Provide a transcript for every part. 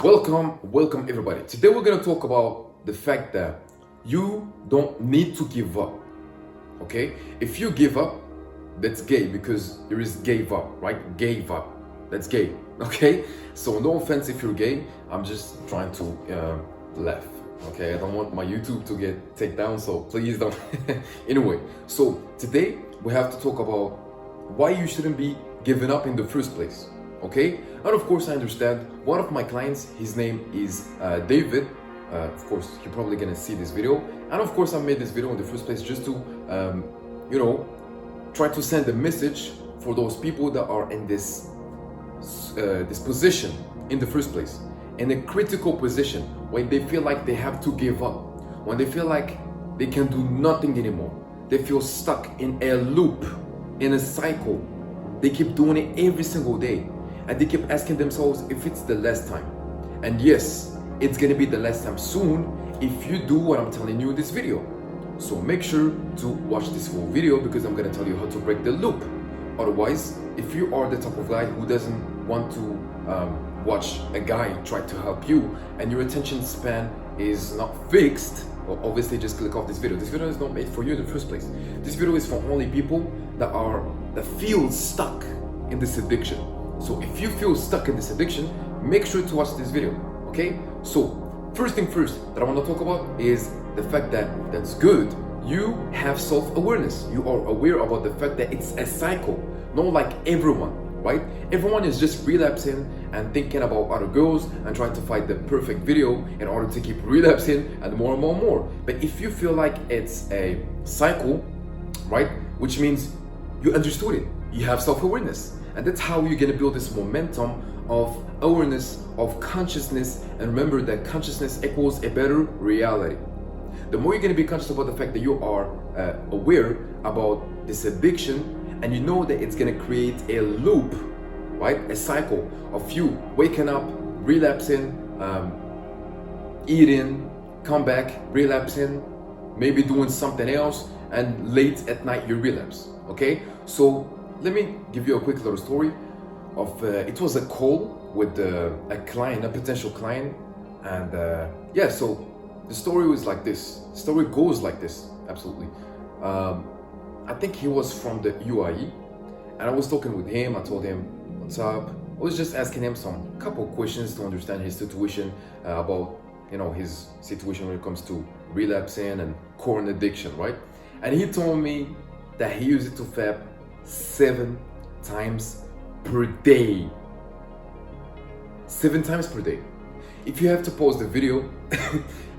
Welcome everybody. Today we're going to talk about the fact that you don't need to give up. Okay? If you give up, that's gay, because there is gave up, right? Gave up. That's gay. Okay? So no offense if you're gay. I'm just trying to laugh. Okay? I don't want my YouTube to get taken down, so please don't. Anyway, so today we have to talk about why you shouldn't be giving up in the first place. Okay, and of course I understand one of my clients, his name is David. Of course you're probably gonna see this video, and of course I made this video in the first place just to try to send a message for those people that are in this position in the first place, in a critical position, when they feel like they have to give up, when they feel like they can do nothing anymore, they feel stuck in a loop, in a cycle. They keep doing it every single day, and they keep asking themselves if it's the last time. And yes, it's gonna be the last time soon if you do what I'm telling you in this video. So make sure to watch this full video, because I'm gonna tell you how to break the loop. Otherwise, if you are the type of guy who doesn't want to watch a guy try to help you, and your attention span is not fixed, well, obviously just click off this video. This video is not made for you in the first place. This video is for only people that feel stuck in this addiction. So if you feel stuck in this addiction, make sure to watch this video, okay? So first thing first that I want to talk about is the fact that that's good. You have self-awareness. You are aware about the fact that it's a cycle, not like everyone, right? Everyone is just relapsing and thinking about other girls and trying to find the perfect video in order to keep relapsing and more and more and more. But if you feel like it's a cycle, right, which means you understood it, you have self-awareness. And that's how you're gonna build this momentum of awareness, of consciousness. And remember that consciousness equals a better reality. The more you're gonna be conscious about the fact that you are aware about this addiction, and you know that it's gonna create a loop, right? A cycle of you waking up, relapsing, eating, come back, relapsing, maybe doing something else, and late at night you relapse, okay? So let me give you a quick little story of, it was a call with a client, a potential client, and yeah, so the story was like this. The story goes like this, absolutely. I think he was from the UAE, and I was talking with him. I told him, what's up? I was just asking him some couple questions to understand his situation, about, his situation when it comes to relapsing and porn addiction, right? And he told me that he used it to fap 7 times per day. 7 times per day. If you have to pause the video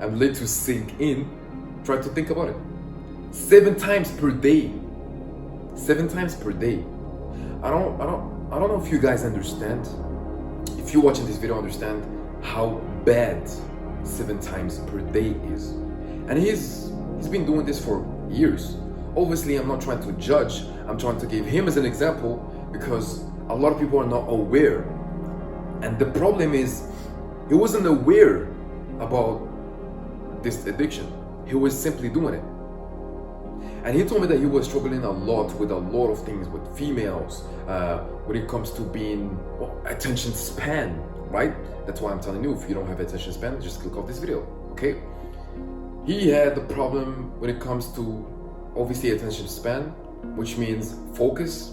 and let you sink in, try to think about it. 7 times per day. 7 times per day. I don't know if you guys understand. If you're watching this video, understand how bad 7 times per day is. And he's been doing this for years. Obviously, I'm not trying to judge. I'm trying to give him as an example, because a lot of people are not aware. And the problem is, he wasn't aware about this addiction. He was simply doing it. And he told me that he was struggling a lot with a lot of things with females, when it comes to being attention span, right? That's why I'm telling you, if you don't have attention span, just click off this video, okay? He had the problem when it comes to, obviously, attention span, which means focus,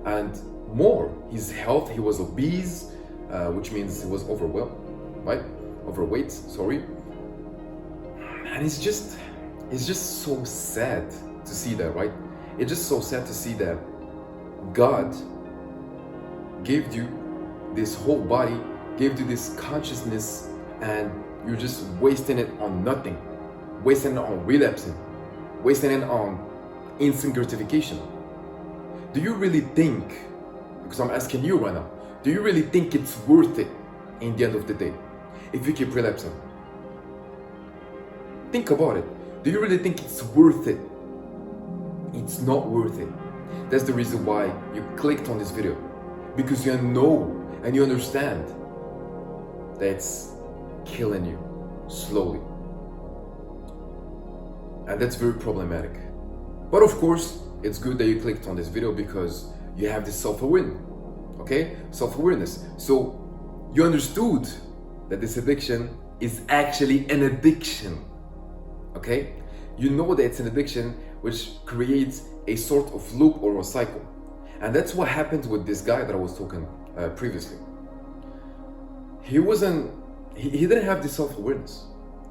and more, his health. He was obese, which means he was overwhelmed, right? Overweight, sorry. And it's just so sad to see that, right? It's just so sad to see that God gave you this whole body, gave you this consciousness, and you're just wasting it on nothing, wasting it on relapsing, wasting it on instant gratification. Do you really think, because I'm asking you right now, do you really think it's worth it in the end of the day if you keep relapsing? Think about it. Do you really think it's worth it? It's not worth it. That's the reason why you clicked on this video, because you know and you understand that it's killing you slowly. And that's very problematic. But of course, it's good that you clicked on this video, because you have this self-awareness, okay? Self-awareness. So you understood that this addiction is actually an addiction. Okay? You know that it's an addiction which creates a sort of loop or a cycle. And that's what happened with this guy that I was talking previously. He didn't have this self-awareness,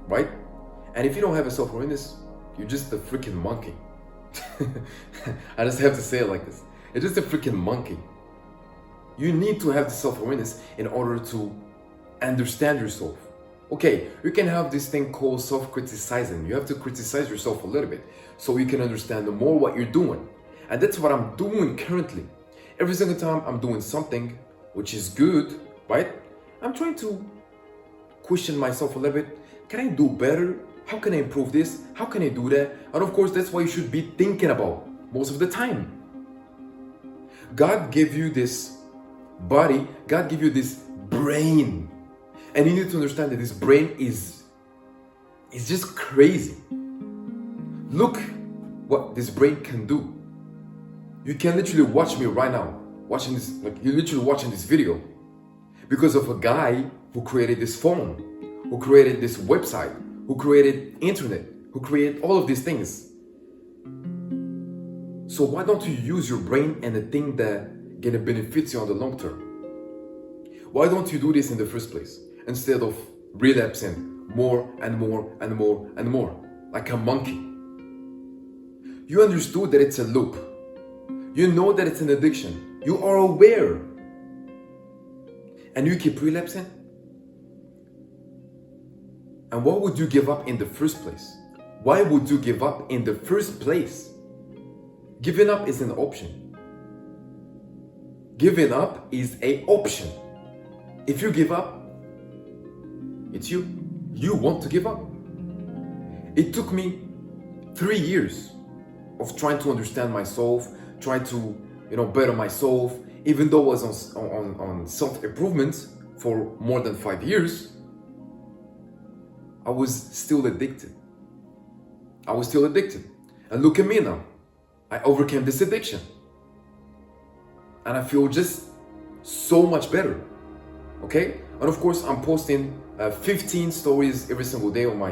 right? And if you don't have a self-awareness, you're just a freaking monkey. I just have to say it like this. You're just a freaking monkey. You need to have the self-awareness in order to understand yourself. Okay, you can have this thing called self-criticizing. You have to criticize yourself a little bit so you can understand more what you're doing. And that's what I'm doing currently. Every single time I'm doing something which is good, right? I'm trying to question myself a little bit. Can I do better? How can I improve this? How can I do that? And of course, that's what you should be thinking about most of the time. God gave you this body, God gave you this brain. And you need to understand that this brain is just crazy. Look what this brain can do. You can literally watch me right now, watching this, like you're literally watching this video because of a guy who created this phone, who created this website, who created internet, who created all of these things. So why don't you use your brain and the thing that gonna benefit you on the long term? Why don't you do this in the first place instead of relapsing more and more and more and more like a monkey? You understood that it's a loop. You know that it's an addiction. You are aware. And you keep relapsing? And why would you give up in the first place? Why would you give up in the first place? Giving up is an option. Giving up is an option. If you give up, it's you. You want to give up. It took me 3 years of trying to understand myself, trying to, better myself. Even though I was on self-improvement for more than 5 years, I was still addicted. And look at me now. I overcame this addiction. And I feel just so much better. Okay? And of course, I'm posting 15 stories every single day on my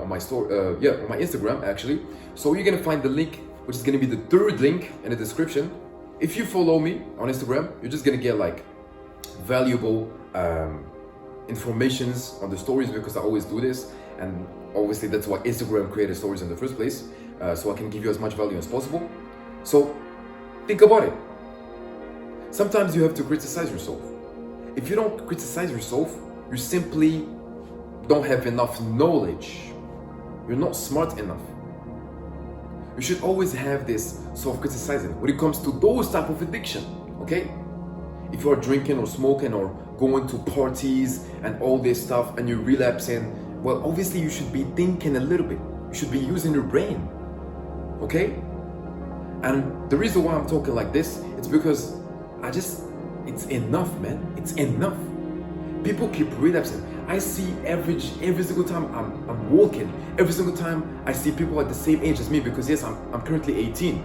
on my Instagram actually. So you're gonna find the link, which is gonna be the third link in the description. If you follow me on Instagram, you're just gonna get like valuable informations on the stories because I always do this, and obviously that's why Instagram created stories in the first place, so I can give you as much value as possible. So think about it. Sometimes you have to criticize yourself. If you don't criticize yourself, you simply don't have enough knowledge. You're not smart enough. You should always have this self-criticizing when it comes to those type of addiction, okay? If you are drinking or smoking or going to parties and all this stuff and you're relapsing, well, obviously you should be thinking a little bit. You should be using your brain, okay? And the reason why I'm talking like this, it's because it's enough, man. It's enough. People keep relapsing. I see every single time I'm walking, every single time I see people at the same age as me, because yes, I'm currently 18.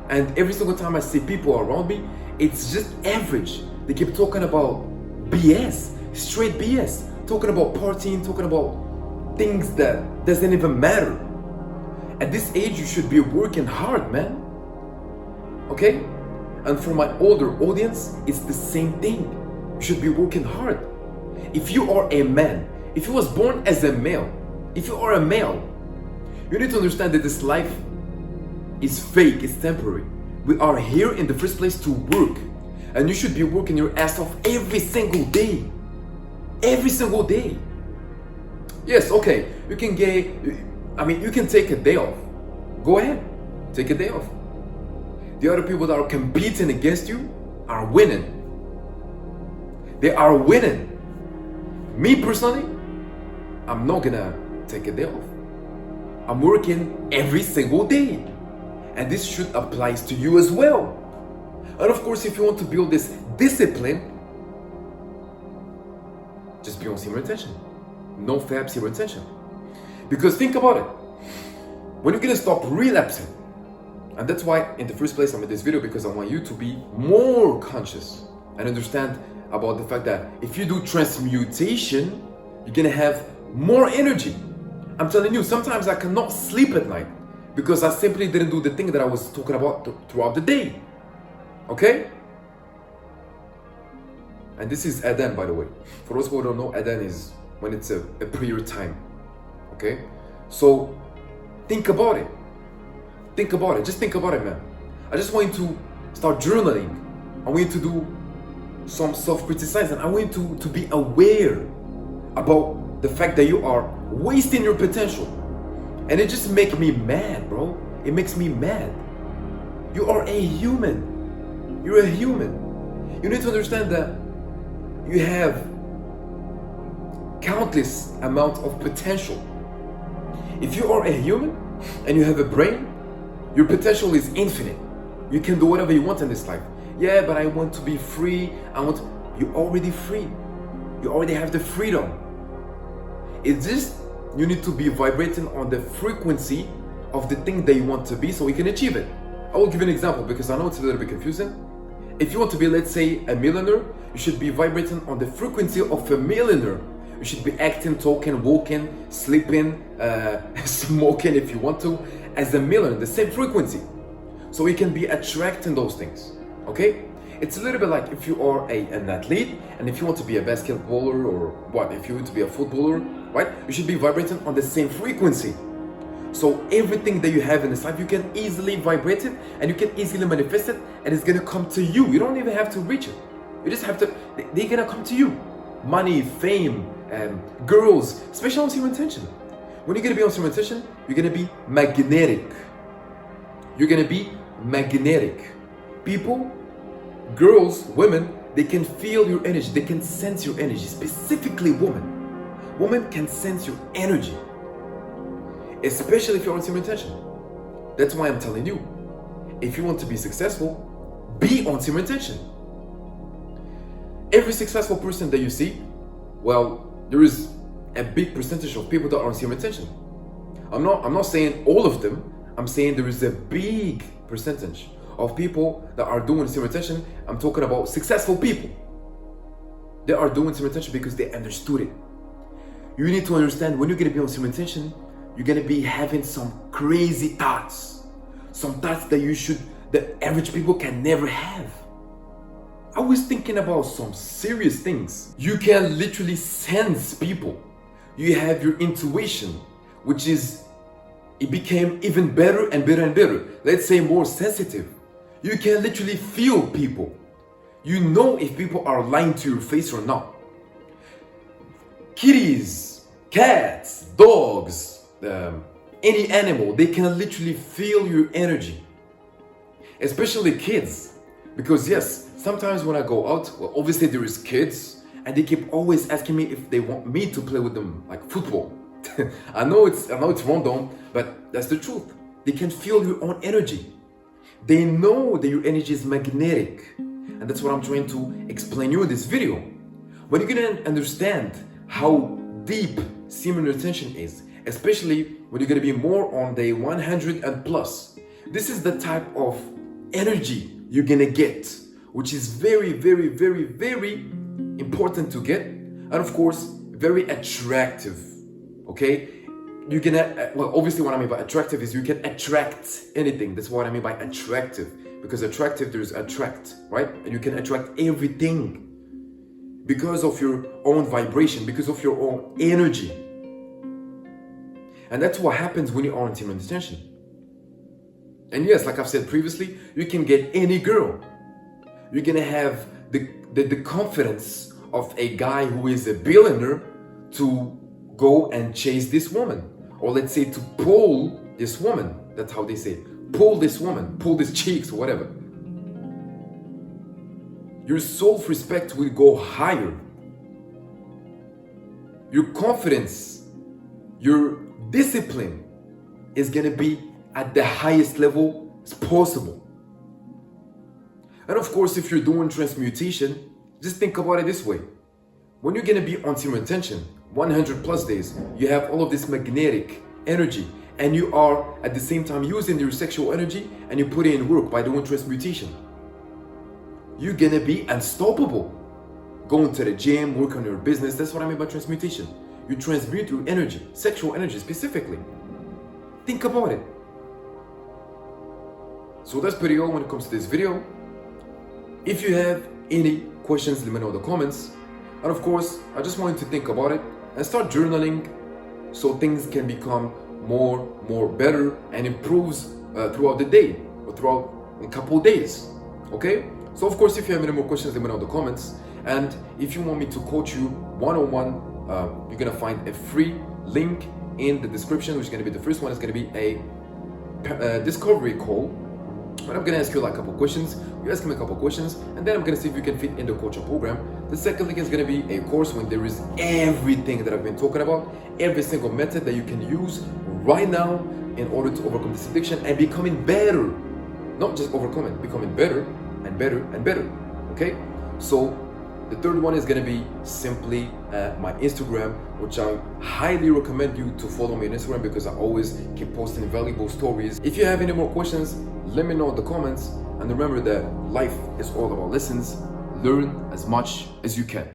And every single time I see people around me, it's just average. They keep talking about BS, straight BS, talking about partying, talking about things that doesn't even matter. At this age, you should be working hard, man. Okay? And for my older audience, it's the same thing. You should be working hard. If you are a man, if you was born as a male, if you are a male, you need to understand that this life is fake, it's temporary. We are here in the first place to work. And you should be working your ass off every single day. Every single day. Yes, okay, you can take a day off. Go ahead, take a day off. The other people that are competing against you are winning. They are winning. Me personally, I'm not gonna take a day off. I'm working every single day. And this should apply to you as well. And of course, if you want to build this discipline, just be on Semen retention. NoFap Semen retention. Because think about it. When you're gonna stop relapsing, and that's why in the first place I made this video, because I want you to be more conscious and understand about the fact that if you do transmutation, you're gonna have more energy. I'm telling you, sometimes I cannot sleep at night because I simply didn't do the thing that I was talking about throughout the day. Okay? And this is Adhan, by the way. For those who don't know, Adhan is when it's a prayer time. Okay? So think about it. Think about it. Just think about it, man. I just want you to start journaling. I want you to do some self-criticizing. I want you to be aware about the fact that you are wasting your potential. And it just makes me mad, bro. It makes me mad. You are a human. You're a human. You need to understand that you have countless amounts of potential. If you are a human and you have a brain, your potential is infinite. You can do whatever you want in this life. Yeah, but I want to be free. You're already free. You already have the freedom. It's just you need to be vibrating on the frequency of the thing that you want to be so you can achieve it. I will give you an example because I know it's a little bit confusing. If you want to be, let's say, a millionaire, you should be vibrating on the frequency of a millionaire. You should be acting, talking, walking, sleeping, smoking if you want to, as a millionaire, the same frequency. So you can be attracting those things, okay? It's a little bit like if you are an athlete and if you want to be a basketballer or what, if you want to be a footballer, right? You should be vibrating on the same frequency. So everything that you have in this life, you can easily vibrate it and you can easily manifest it and it's gonna come to you. You don't even have to reach it. You just have to, they're gonna come to you. Money, fame, girls, especially on Semen intention. When you're gonna be on Semen intention, you're gonna be magnetic. You're gonna be magnetic. People, girls, women, they can feel your energy. They can sense your energy. Specifically women. Women can sense your energy. Especially if you're on Semen intention. That's why I'm telling you, if you want to be successful, be on Semen intention. Every successful person that you see, well, there is a big percentage of people that are on Semen intention. I'm not saying all of them. I'm saying there is a big percentage of people that are doing Semen intention. I'm talking about successful people. They are doing Semen intention because they understood it. You need to understand when you're gonna be on Semen intention, you're gonna be having some crazy thoughts. Some thoughts that average people can never have. I was thinking about some serious things. You can literally sense people. You have your intuition, which is, it became even better and better and better. Let's say more sensitive. You can literally feel people. You know if people are lying to your face or not. Kitties, cats, dogs, any animal, they can literally feel your energy. Especially kids. Because yes, sometimes when I go out, well, obviously there is kids and they keep always asking me if they want me to play with them, like football. I know it's random, but that's the truth. They can feel your own energy. They know that your energy is magnetic. And that's what I'm trying to explain you in this video. When you're gonna understand how deep semen retention is, especially when you're gonna be more on day 100 and plus, this is the type of energy you're gonna get, which is very, very, very, very important to get, and of course, very attractive. Okay? You can, well, obviously what I mean by attractive is you can attract anything. That's what I mean by attractive. Because attractive, there's attract, right? And you can attract everything because of your own vibration, because of your own energy. And that's what happens when you are in Semen intention. And yes, like I've said previously, you can get any girl. You're gonna have the confidence of a guy who is a billionaire to go and chase this woman. Or let's say to pull this woman. That's how they say it. Pull this woman, pull these cheeks, or whatever. Your self-respect will go higher. Your confidence, your discipline is gonna be at the highest level as possible. And of course, if you're doing transmutation, just think about it this way. When you're gonna be on Semen intention, 100 plus days, you have all of this magnetic energy and you are at the same time using your sexual energy and you put it in work by doing transmutation. You're gonna be unstoppable. going to the gym, work on your business. That's what I mean by transmutation. You transmute your energy, sexual energy specifically. Think about it. So that's pretty all when it comes to this video. If you have any questions, let me know in the comments. And of course, I just want you to think about it and start journaling so things can become more better and improves throughout the day or throughout a couple of days. Okay? So of course, if you have any more questions, let me know in the comments. And if you want me to coach you one-on-one, you're gonna find a free link in the description, which is gonna be the first one. Is gonna be a discovery call. But I'm gonna ask you like a couple questions. You ask me a couple questions, and then I'm gonna see if you can fit in the coaching program. The second link is gonna be a course when there is everything that I've been talking about, every single method that you can use right now in order to overcome this addiction and becoming better. Not just overcome it, becoming better and better and better. Okay? So the third one is gonna be simply my Instagram, which I highly recommend you to follow me on Instagram because I always keep posting valuable stories. If you have any more questions, let me know in the comments. And remember that life is all about lessons. Learn as much as you can.